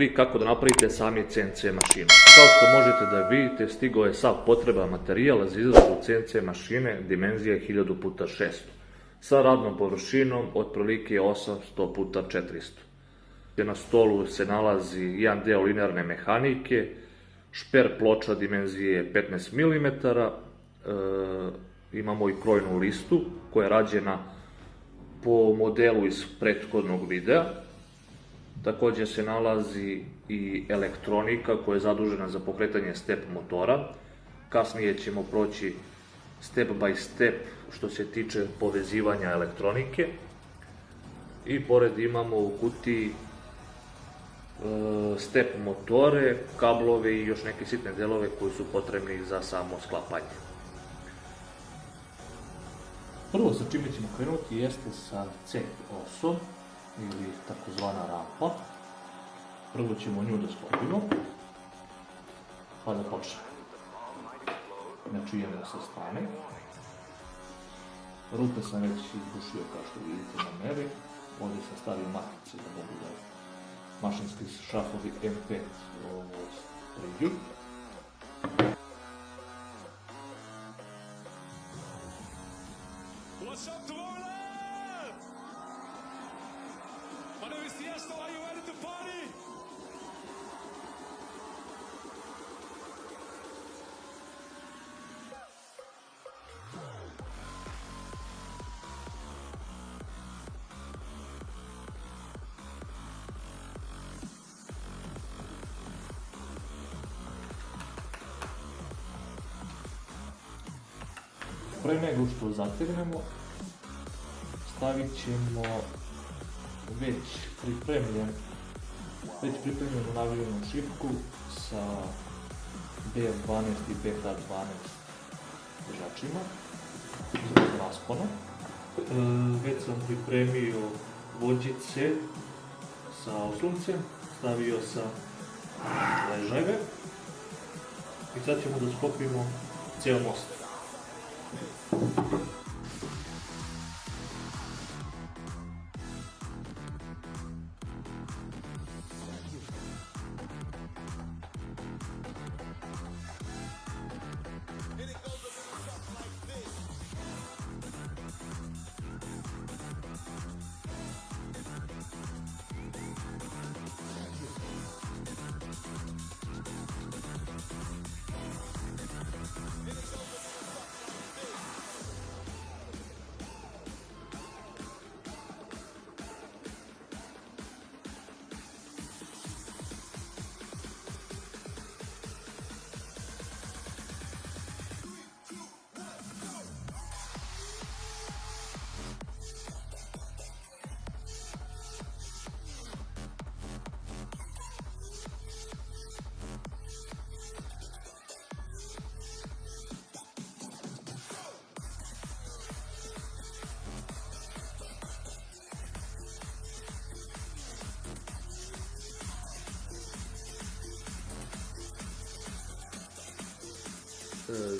3 kako da napravite sami CNC mašinu. Kao što možete da vidite, stigao je sav potreban materijal za izradu CNC mašine dimenzije 1000x600 sa radnom površinom otprilike 800x400. Na stolu se nalazi jedan deo linearne mehanike, šper ploča dimenzije 15 mm, imamo i krojnu listu koja je rađena po modelu iz prethodnog videa. Takođe se nalazi i elektronika koja je zadužena za pokretanje step motora. Kasnije ćemo proći step by step što se tiče povezivanja elektronike. I pored imamo u kutiji step motore, kablove i još neke sitne delove koji su potrebni za samo sklapanje. Prvo sa čime ćemo krenuti jeste sa C osom ili takozvana rampa. Prvo ćemo nju da sklopimo, pa da počnemo. Znači idemo sa strane. Rupe sam već izbušio kao što vidite na meri. Ovdje sam stavio matice da mogu da mašinski šrafovi M5 ovo priđu. What's up, Tomorrowland? My name is Tiesto. Are you ready to party? Pre nego što zategnemo, stavit ćemo već pripremljenu navijenu šipku sa BF12 i BH12 držačima zbog raspona. Već sam pripremio vođice sa osloncem, stavio sam ležajeve i sad ćemo da sklopimo ceo most.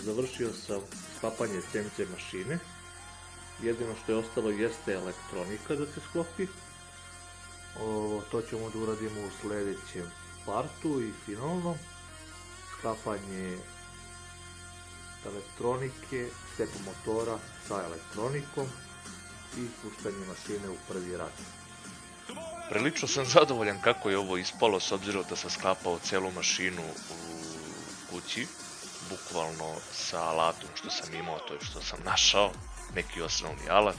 Završio sam sklapanje CNC mašine. Jedino što je ostalo jeste elektronika da se sklopi. To ćemo da uradimo u sledećem partu i finalno. Sklapanje elektronike, step motora sa elektronikom i puštanje mašine u prvi rad. Prilično sam zadovoljan kako je ovo ispalo s obzirom da sam sklapao celu mašinu u kući. Bukvalno sa alatom što sam imao, to je što sam našao, neki osnovni alat,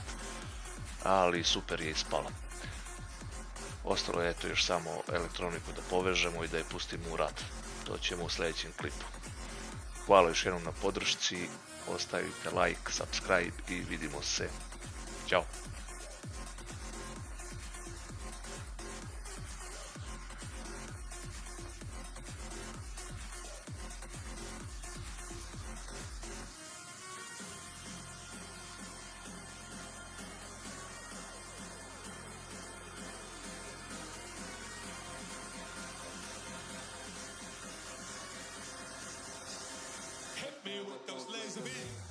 ali super je ispala. Ostalo je eto još samo elektroniku da povežemo i da je pustimo u rad. To ćemo u sledećem klipu. Hvala još jednom na podršci, ostavite like, subscribe i vidimo se. Ćao! Hit me with those laser beams.